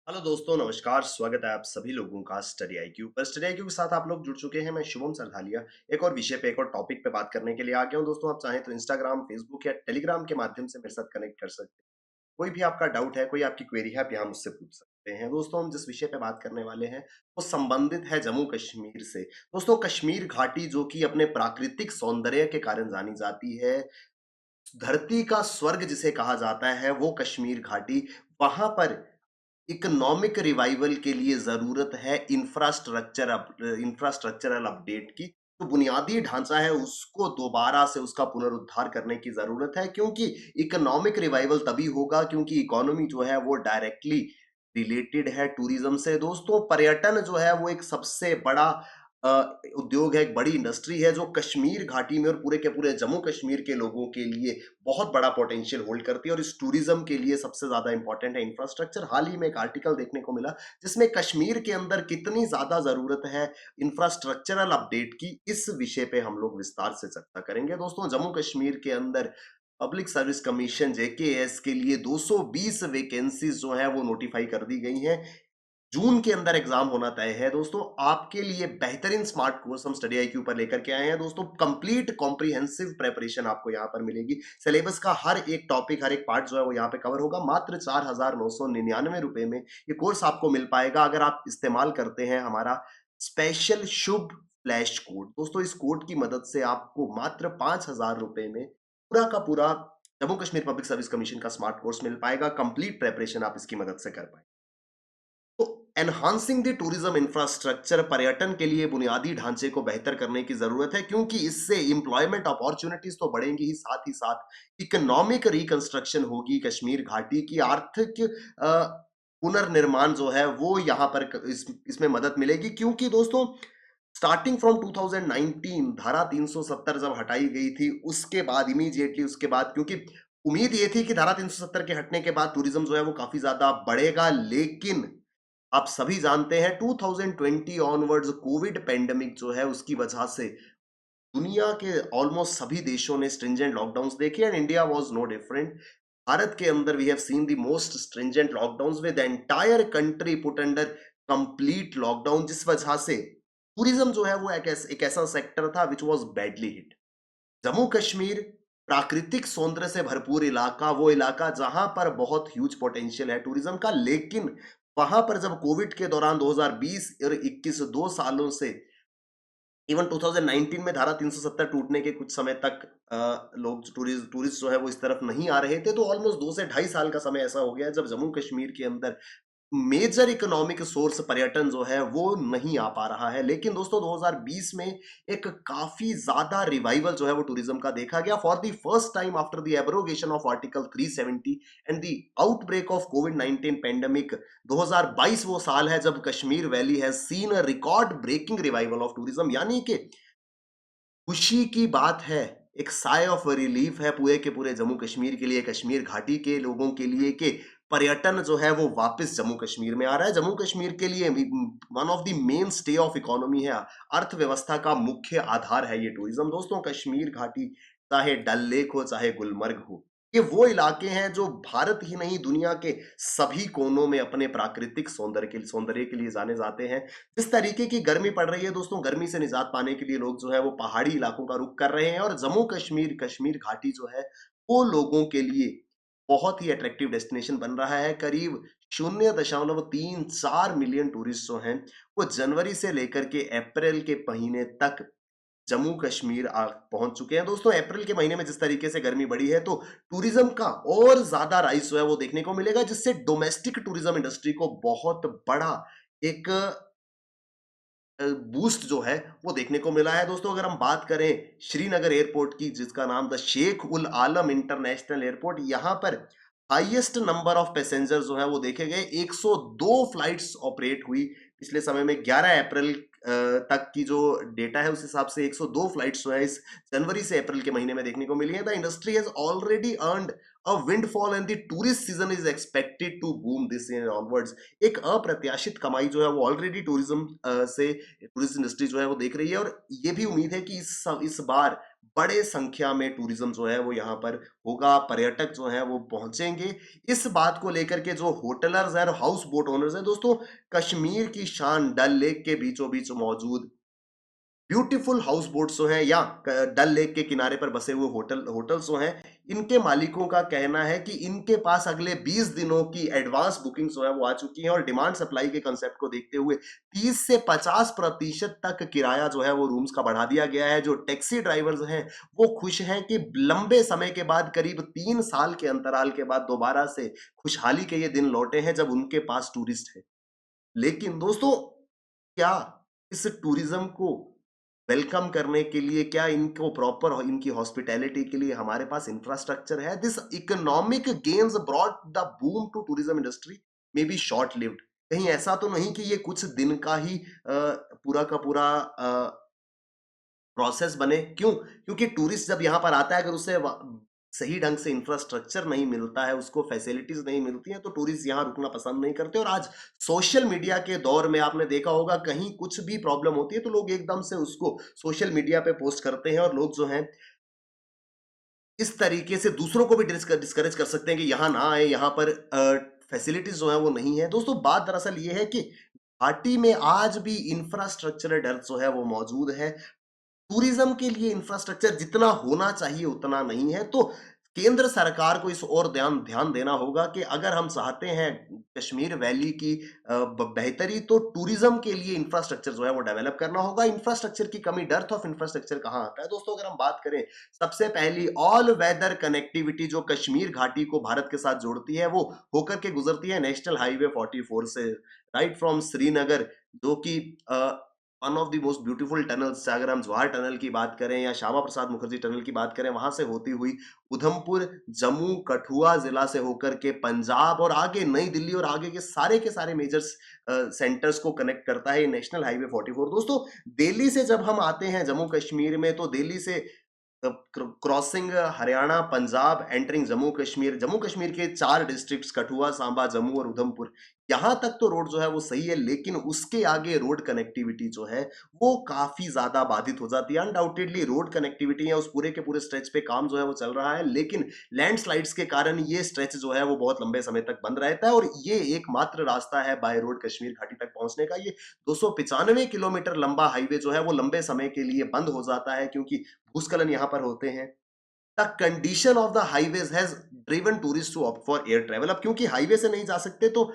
Hello दोस्तों, नमस्कार। स्वागत है आप सभी लोगों का स्टडी आईक्यू पर। स्टडी आईक्यू के साथ आप लोग जुड़ चुके हैं। मैं शुभम सरधालिया एक और विषय पे, एक और टॉपिक पे बात करने के लिए आ गया हूँ। दोस्तों, आप चाहें तो इंस्टाग्राम, फेसबुक या टेलीग्राम के माध्यम से मेरे साथ कनेक्ट कर सकते हैं। कोई भी आपका डाउट है, कोई आपकी क्वेरी है, आप यहाँ मुझसे पूछ सकते हैं। दोस्तों, हम जिस विषय पे बात करने वाले हैं वो संबंधित है जम्मू कश्मीर से। दोस्तों, कश्मीर घाटी जो कि अपने प्राकृतिक सौंदर्य के कारण जानी जाती है, धरती का स्वर्ग जिसे कहा जाता है, वो कश्मीर घाटी। वहां पर इकोनॉमिक रिवाइवल के लिए ज़रूरत है इंफ्रास्ट्रक्चरल अपडेट की। तो बुनियादी ढाँचा है उसको दोबारा से उसका पुनरुद्धार करने की ज़रूरत है, क्योंकि इकोनॉमिक रिवाइवल तभी होगा क्योंकि इकोनॉमी जो है वो डायरेक्टली रिलेटेड है टूरिज़्म से। दोस्तों, पर्यटन जो है वो एक सबसे बड़ा उद्योग है, एक बड़ी इंडस्ट्री है जो कश्मीर घाटी में और पूरे के पूरे जम्मू कश्मीर के लोगों के लिए बहुत बड़ा पोटेंशियल होल्ड करती है, और इस टूरिज्म के लिए सबसे ज्यादा इंपॉर्टेंट है इंफ्रास्ट्रक्चर। हाल ही में एक आर्टिकल देखने को मिला जिसमें कश्मीर के अंदर कितनी ज्यादा जरूरत है इंफ्रास्ट्रक्चरल अपडेट की, इस विषय पे हम लोग विस्तार से चर्चा करेंगे। दोस्तों, जम्मू कश्मीर के अंदर पब्लिक सर्विस कमीशन जेकेएस के लिए 220 वैकेंसीज जो है वो नोटिफाई कर दी गई हैं। जून के अंदर एग्जाम होना तय है। दोस्तों, आपके लिए बेहतरीन स्मार्ट कोर्स हम स्टडी आईक्यू पर लेकर के आए हैं। दोस्तों, कंप्लीट कॉम्प्रिहेंसिव प्रेपरेशन आपको यहाँ पर मिलेगी। सिलेबस का हर एक टॉपिक, हर एक पार्ट जो है वो यहाँ पे कवर होगा। मात्र 4,999 रुपए में ये कोर्स आपको मिल पाएगा अगर आप इस्तेमाल करते हैं हमारा स्पेशल शुभ फ्लैश कोड। दोस्तों, इस कोड की मदद से आपको मात्र 5,000 रुपए में पूरा का पूरा Jammu Kashmir public service commission का स्मार्ट कोर्स मिल पाएगा। कंप्लीट प्रेपरेशन आप इसकी मदद से कर पाएंगे। तो एनहांसिंग द टूरिज्म इंफ्रास्ट्रक्चर, पर्यटन के लिए बुनियादी ढांचे को बेहतर करने की जरूरत है, क्योंकि इससे एम्प्लॉयमेंट अपॉर्चुनिटीज तो बढ़ेंगी ही साथ इकोनॉमिक रिकंस्ट्रक्शन होगी। कश्मीर घाटी की आर्थिक पुनर्निर्माण जो है वो यहाँ पर इसमें मदद मिलेगी, क्योंकि दोस्तों स्टार्टिंग फ्रॉम 2019 धारा 370 जब हटाई गई थी, उसके बाद इमीडिएटली उसके बाद, क्योंकि उम्मीद ये थी कि धारा 370 के हटने के बाद टूरिज्म जो है वो काफी ज्यादा बढ़ेगा, लेकिन आप सभी जानते हैं 2020 ऑनवर्ड्स कोविड पेंडेमिक जो है उसकी वजह से दुनिया के ऑलमोस्ट सभी देशों ने स्ट्रिंजेंट लॉकडाउन्स देखे, and India was no different. भारत के अंदर we have seen the most stringent lockdowns with entire country put under complete lockdown, जिस वजह से टूरिज्म जो है वो एक ऐसा सेक्टर था which was badly hit. Jammu Kashmir प्राकृतिक सौंदर्य से भरपूर इलाका, वो इलाका जहां पर बहुत ह्यूज पोटेंशियल है टूरिज्म का, लेकिन वहां पर जब कोविड के दौरान 2020 और 21 दो सालों से, इवन 2019 में धारा 370 टूटने के कुछ समय तक लोग टूरिस्ट जो है वो इस तरफ नहीं आ रहे थे। तो ऑलमोस्ट 2 से ढाई साल का समय ऐसा हो गया है जब जम्मू कश्मीर के अंदर मेजर इकोनॉमिक सोर्स पर्यटन जो है वो नहीं आ पा रहा है। लेकिन दोस्तों, 2020 में एक काफी ज्यादा रिवाइवल जो है वो टूरिज्म का देखा गया for the first time after the abrogation of article 370 and the outbreak of covid 19 pandemic. 2022 वो साल है जब Kashmir valley has seen a record breaking revival of tourism, यानी कि खुशी की बात है, एक साय ऑफ रिलीफ है पूरे के पूरे जम्मू कश्मीर के लिए, कश्मीर घाटी के लोगों के लिए, कि पर्यटन जो है वो वापस जम्मू कश्मीर में आ रहा है। जम्मू कश्मीर के लिए one of the main stay of economy है, अर्थव्यवस्था का मुख्य आधार है ये टूरिज्म। दोस्तों, कश्मीर घाटी चाहे डल लेक हो चाहे गुलमर्ग हो, ये वो इलाके हैं जो भारत ही नहीं दुनिया के सभी कोनों में अपने प्राकृतिक सौंदर्य के लिए जाने जाते हैं। जिस तरीके की गर्मी पड़ रही है दोस्तों, गर्मी से निजात पाने के लिए लोग जो है वो पहाड़ी इलाकों का रुख कर रहे हैं, और जम्मू कश्मीर कश्मीर घाटी जो है वो लोगों के लिए बहुत ही अट्रैक्टिव डेस्टिनेशन बन रहा है। करीब 0.34 मिलियन टूरिस्ट जो हैं वो जनवरी से लेकर के अप्रैल के महीने तक जम्मू कश्मीर पहुंच चुके हैं। दोस्तों, अप्रैल के महीने में जिस तरीके से गर्मी बढ़ी है, तो टूरिज्म का और ज्यादा राइज जो है वो देखने को मिलेगा, जिससे डोमेस्टिक टूरिज्म इंडस्ट्री को बहुत बड़ा एक बूस्ट जो है वो देखने को मिला है। दोस्तों, अगर हम बात करें श्रीनगर एयरपोर्ट की, जिसका नाम the Sheikh ul Alam international airport, यहाँ पर हाईएस्ट नंबर ऑफ पैसेंजर जो है वो देखे गए। 102 फ्लाइट्स ऑपरेट हुई पिछले समय में। 11 अप्रैल तक की जो डेटा है उस हिसाब से 102 फ्लाइट्स जो है इस जनवरी से अप्रैल के महीने में देखने को मिली है। The industry has already earned a windfall and the tourist season is expected to boom this year onwards. एक अप्रत्याशित कमाई जो है वो ऑलरेडी टूरिज्म से टूरिस्ट इंडस्ट्री जो है वो देख रही है, और ये भी उम्मीद है कि इस बार बड़े संख्या में टूरिज़्म जो है वो यहाँ पर होगा, पर्यटक जो हैं वो पहुँचेंगे। इस बात को लेकर के जो होटलर्स हैं और हाउस बोट ओनर्स हैं दोस्तों, कश्मीर की शान डल लेक के बीचों-बीच मौजूद ब्यूटीफुल हाउस बोट्स जो हैं या डल लेक के किनारे पर बसे हुए होटल्स जो हैं, इनके मालिकों का कहना है कि इनके पास अगले 20 दिनों की एडवांस बुकिंग जो है वो आ चुकी हैं और डिमांड सप्लाई के कंसेप्ट को देखते हुए 30 से 50% तक किराया जो है वो रूम्स का बढ़ा दिया गया है। जो टैक्सी ड्राइवर्स हैं, वो खुश हैं कि लंबे समय के बाद करीब 3 साल के अंतराल के बाद दोबारा से खुशहाली के ये दिन लौटे हैं जब उनके पास टूरिस्ट है। लेकिन दोस्तों, क्या इस टूरिज्म को वेलकम करने के लिए क्या इनको प्रॉपर इनकी हॉस्पिटैलिटी के लिए हमारे पास इंफ्रास्ट्रक्चर है? This economic gains brought the boom to tourism industry may be short lived. कहीं ऐसा तो नहीं कि ये कुछ दिन का ही पूरा का पूरा प्रोसेस बने? क्यों? क्योंकि टूरिस्ट जब यहाँ पर आता है, अगर उसे सही ढंग से इंफ्रास्ट्रक्चर नहीं मिलता है, उसको फैसिलिटीज़ नहीं मिलती हैं, तो टूरिस्ट यहाँ रुकना पसंद नहीं करते। और आज सोशल मीडिया के दौर में आपने देखा होगा, कहीं कुछ भी प्रॉब्लम होती है, तो लोग एकदम से उसको सोशल मीडिया पे पोस्ट करते हैं और लोग जो हैं, इस तरीके से दूसरों को भी डिस्करेज कर सकते हैं कि यहाँ ना आए, यहाँ पर फैसिलिटीज़ जो हैं वो नहीं है। दोस्तों, बात दरअसल ये है कि घाटी में आज भी इंफ्रास्ट्रक्चरल डेल्थ जो है वो मौजूद है। टूरिज्म के लिए इंफ्रास्ट्रक्चर जितना होना चाहिए उतना नहीं है, तो केंद्र सरकार को इस ओर ध्यान ध्यान देना होगा कि अगर हम चाहते हैं कश्मीर वैली की बेहतरी, तो टूरिज्म के लिए इंफ्रास्ट्रक्चर जो है वो डेवलप करना होगा। इंफ्रास्ट्रक्चर की कमी, डेर्थ ऑफ इंफ्रास्ट्रक्चर कहाँ आता है दोस्तों? अगर हम बात करें, सबसे पहली ऑल वेदर कनेक्टिविटी जो कश्मीर घाटी को भारत के साथ जोड़ती है, वो होकर के गुजरती है नेशनल हाईवे 44 से, राइट फ्रॉम श्रीनगर, जो कि one of the most beautiful tunnels, अगर हम जवाहर टनल की बात करें या श्यामा प्रसाद मुखर्जी टनल की बात करें, वहां से होती हुई उधमपुर, जम्मू, कठुआ जिला से होकर के पंजाब और आगे नई दिल्ली और आगे के सारे मेजर सेंटर्स को कनेक्ट करता है ये नेशनल हाईवे 44। दोस्तों, दिल्ली से जब हम आते हैं जम्मू कश्मीर में, तो दिल्ली से क्रॉसिंग हरियाणा, पंजाब, एंटरिंग जम्मू कश्मीर के 4 डिस्ट्रिक्ट्स कठुआ, सांबा, जम्मू और उधमपुर, यहाँ तक तो रोड जो है वो सही है, लेकिन उसके आगे रोड कनेक्टिविटी जो है, वो काफ़ी ज़्यादा बाधित हो जाती है। अनडाउटेडली रोड कनेक्टिविटी या उस पूरे के पूरे स्ट्रेच पे काम जो है वो चल रहा है, लेकिन लैंडस्लाइड्स के कारण ये स्ट्रेच जो है वो बहुत लंबे समय तक बंद रहता है और ये एकमात्र रास्ता है बाय रोड कश्मीर घाटी तक पहुँचने का। ये 295 किलोमीटर लंबा हाईवे जो है वो लंबे समय के लिए बंद हो जाता है, क्योंकि भूस्खलन यहाँ पर होते हैं। The condition of the highways has driven tourist to opt for air travel. अब क्योंकि हाईवे से नहीं जा सकते, तो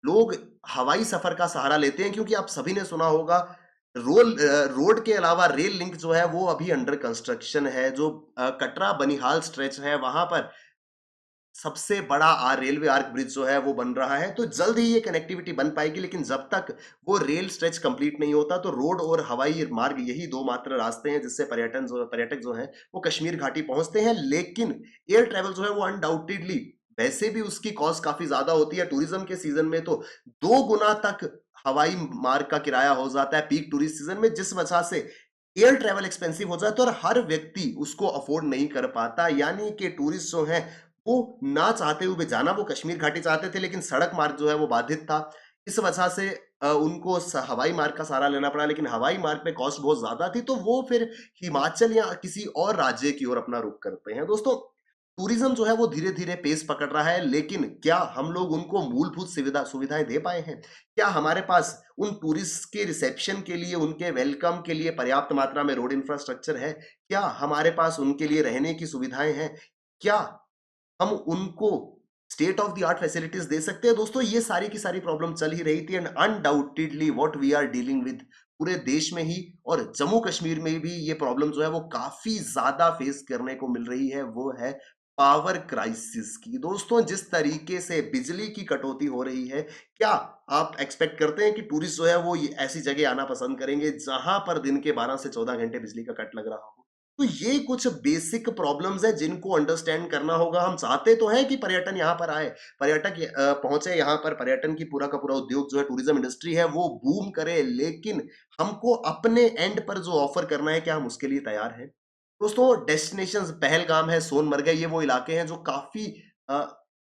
लोग हवाई सफर का सहारा लेते हैं, क्योंकि आप सभी ने सुना होगा, रोड के अलावा रेल लिंक जो है वो अभी अंडर कंस्ट्रक्शन है। जो कटरा बनिहाल स्ट्रेच है, वहां पर सबसे बड़ा रेलवे आर्क ब्रिज जो है वो बन रहा है, तो जल्द ही ये कनेक्टिविटी बन पाएगी। लेकिन जब तक वो रेल स्ट्रेच कंप्लीट नहीं होता, तो रोड और हवाई मार्ग यही दो मात्र रास्ते हैं जिससे पर्यटक जो है वो कश्मीर घाटी पहुंचते हैं। लेकिन एयर ट्रेवल जो है वो अनडाउटेडली, वैसे भी उसकी कॉस्ट काफी ज्यादा होती है, टूरिज्म के सीजन में तो 2 गुना तक हवाई मार्ग का किराया हो जाता है पीक टूरिस्ट सीजन में, जिस वजह से एयर ट्रैवल एक्सपेंसिव हो जाता है और हर व्यक्ति उसको अफोर्ड नहीं कर पाता। यानी कि टूरिस्ट जो हैं, वो ना चाहते हुए जाना वो कश्मीर घाटी चाहते थे, लेकिन सड़क मार्ग जो है वो बाधित था। इस वजह से उनको हवाई मार्ग का सहारा लेना पड़ा, लेकिन हवाई मार्ग पे कॉस्ट बहुत ज्यादा थी, तो वो फिर हिमाचल या किसी और राज्य की ओर अपना रुख करते हैं। दोस्तों, टूरिज्म जो है वो धीरे धीरे पेस पकड़ रहा है, लेकिन क्या हम लोग उनको मूलभूत सुविधाएं दे पाए हैं? क्या हमारे पास उन टूरिस्ट के रिसेप्शन के लिए, उनके वेलकम के लिए पर्याप्त मात्रा में रोड इंफ्रास्ट्रक्चर है? क्या हमारे पास उनके लिए रहने की सुविधाएं हैं? क्या हम उनको state of the art facilities दे सकते हैं? दोस्तों, ये सारी की सारी प्रॉब्लम चल ही रही थी, and undoubtedly what we are dealing with पूरे देश में ही और जम्मू कश्मीर में भी ये प्रॉब्लम जो है वो काफी ज्यादा फेस करने को मिल रही है, वो है पावर क्राइसिस की। दोस्तों, जिस तरीके से बिजली की कटौती हो रही है, क्या आप एक्सपेक्ट करते हैं कि टूरिस्ट जो है वो ऐसी जगह आना पसंद करेंगे जहां पर दिन के 12 से 14 घंटे बिजली का कट लग रहा हो? तो ये कुछ बेसिक प्रॉब्लम्स हैं जिनको अंडरस्टैंड करना होगा। हम चाहते तो हैं कि पर्यटन यहाँ पर आए, पर्यटक पहुंचे यहाँ पर, पर्यटन की पूरा का पूरा उद्योग जो है, टूरिज्म इंडस्ट्री है, वो बूम करे, लेकिन हमको अपने एंड पर जो ऑफर करना है, क्या हम उसके लिए तैयार हैं? दोस्तों, डेस्टिनेशंस पहलगाम है, सोनमर्ग है, ये वो इलाके हैं जो काफी अ,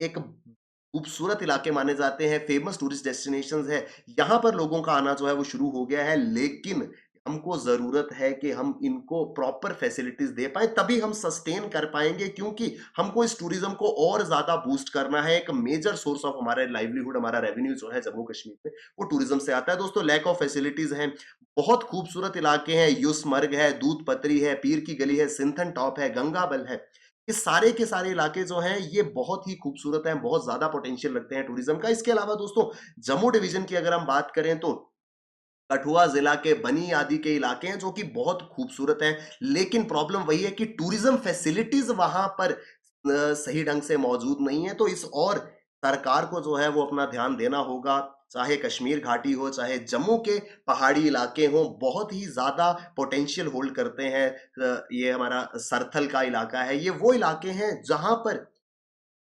एक खूबसूरत इलाके माने जाते हैं, फेमस टूरिस्ट डेस्टिनेशंस है। यहाँ पर लोगों का आना जो है वो शुरू हो गया है, लेकिन हमको ज़रूरत है कि हम इनको प्रॉपर फैसिलिटीज़ दे पाएँ, तभी हम सस्टेन कर पाएँगे क्योंकि हमको इस टूरिज़्म को और ज़्यादा बूस्ट करना है। एक मेजर सोर्स ऑफ हमारा लाइवलीहुड, हमारा रेवेन्यू जो है जम्मू-कश्मीर में, वो टूरिज़्म से आता है। दोस्तों लैक ऑफ फैसिलिटीज़ हैं, बहुत खूबसूरत इलाके हैं, यूसमर्ग है, दूध पत्री है, पीर की गली है, सिंथन टॉप है, गंगाबल है। ये सारे के सारे इलाके जो हैं, ये बहुत ही खूबसूरत हैं, बहुत ज़्यादा पोटेंशियल रखते हैं टूरिज़्म का। इसके अलावा दोस्तों, जम्मू डिवीज़न की अगर हम बात करें तो कठुआ जिला के बनी आदि के इलाके हैं जो कि बहुत खूबसूरत हैं, लेकिन प्रॉब्लम वही है कि टूरिज्म फैसिलिटीज वहां पर सही ढंग से मौजूद नहीं है। तो इस और सरकार को जो है वो अपना ध्यान देना होगा, चाहे कश्मीर घाटी हो, चाहे जम्मू के पहाड़ी इलाके हों, बहुत ही ज्यादा पोटेंशियल होल्ड करते हैं। ये हमारा सरथल का इलाका है, ये वो इलाके हैं जहां पर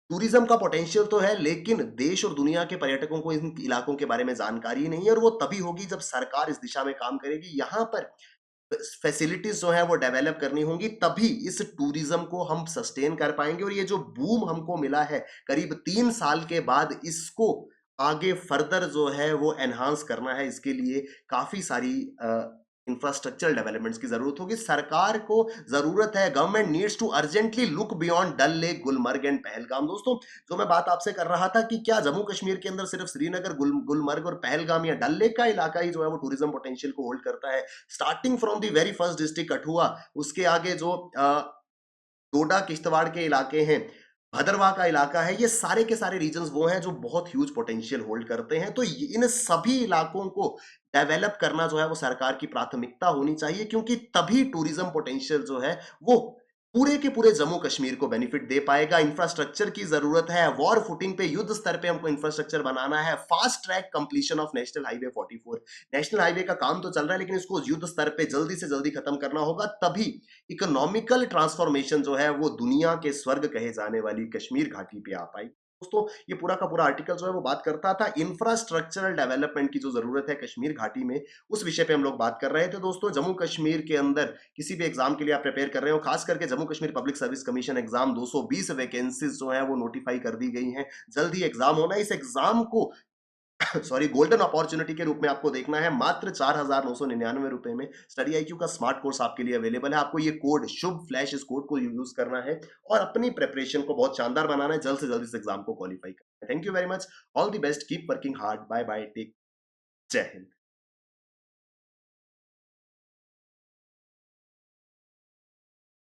टूरिज्म का पोटेंशियल तो है, लेकिन देश और दुनिया के पर्यटकों को इन इलाकों के बारे में जानकारी नहीं है और वो तभी होगी जब सरकार इस दिशा में काम करेगी। यहाँ पर फैसिलिटीज जो है वो डेवलप करनी होंगी, तभी इस टूरिज्म को हम सस्टेन कर पाएंगे और ये जो बूम हमको मिला है करीब 3 साल के बाद, इसको आगे फर्दर जो है वो एनहांस करना है। इसके लिए काफी सारी इंफ्रास्ट्रक्चरल डेवलपमेंट्स की जरूरत होगी। सरकार को जरूरत है, government needs to urgently look beyond Dal lake, Gulmarg and Pahalgam. दोस्तों जो मैं बात आपसे कर रहा था कि क्या जम्मू कश्मीर के अंदर सिर्फ श्रीनगर, गुलमर्ग और पहलगाम या डल लेक का इलाका ही जो है वो टूरिज्म पोटेंशियल को होल्ड करता है? Starting from the very first district Kathua, उसके आगे जो डोडा किश्तवाड़ के इलाके हैं, भदरवाह का इलाका है, ये सारे के सारे रीजन्स वो हैं जो बहुत ह्यूज पोटेंशियल होल्ड करते हैं। तो इन सभी इलाकों को डेवलप करना जो है वो सरकार की प्राथमिकता होनी चाहिए, क्योंकि तभी टूरिज्म पोटेंशियल जो है वो पूरे के पूरे जम्मू कश्मीर को बेनिफिट दे पाएगा। इंफ्रास्ट्रक्चर की जरूरत है, वॉर फुटिंग पे युद्ध स्तर पे हमको इंफ्रास्ट्रक्चर बनाना है। Fast track completion of national highway 44, national highway का काम तो चल रहा है लेकिन इसको युद्ध स्तर पे जल्दी से जल्दी खत्म करना होगा, तभी इकोनॉमिकल ट्रांसफॉर्मेशन जो है वो दुनिया के स्वर्ग कहे जाने वाली कश्मीर घाटी पे आ पाई। दोस्तों ये पूरा का पूरा आर्टिकल जो है वो बात करता था इंफ्रास्ट्रक्चरल डेवलपमेंट की जो जरूरत है कश्मीर घाटी में, उस विषय पे हम लोग बात कर रहे थे। दोस्तों जम्मू कश्मीर के अंदर किसी भी एग्जाम के लिए आप प्रिपेयर कर रहे हो, खास करके Jammu Kashmir public service commission exam 220 vacancies जो है वो नोटिफाई कर दी गई हैं, जल्द ही एग्जाम होना है। इस एग्जाम को सॉरी गोल्डन अपॉर्चुनिटी के रूप में आपको देखना है। मात्र 4,999 रुपए में स्टडी आईक्यू का स्मार्ट कोर्स आपके लिए अवेलेबल है। आपको ये कोड शुभ फ्लैश, इस कोड को यूज करना है और अपनी प्रिपरेशन को बहुत शानदार बनाना है, जल्द से जल्द इस एग्जाम को क्वालिफाई करना है। Thank you very much, all the best, keep working hard, bye bye, take, Jai Hind.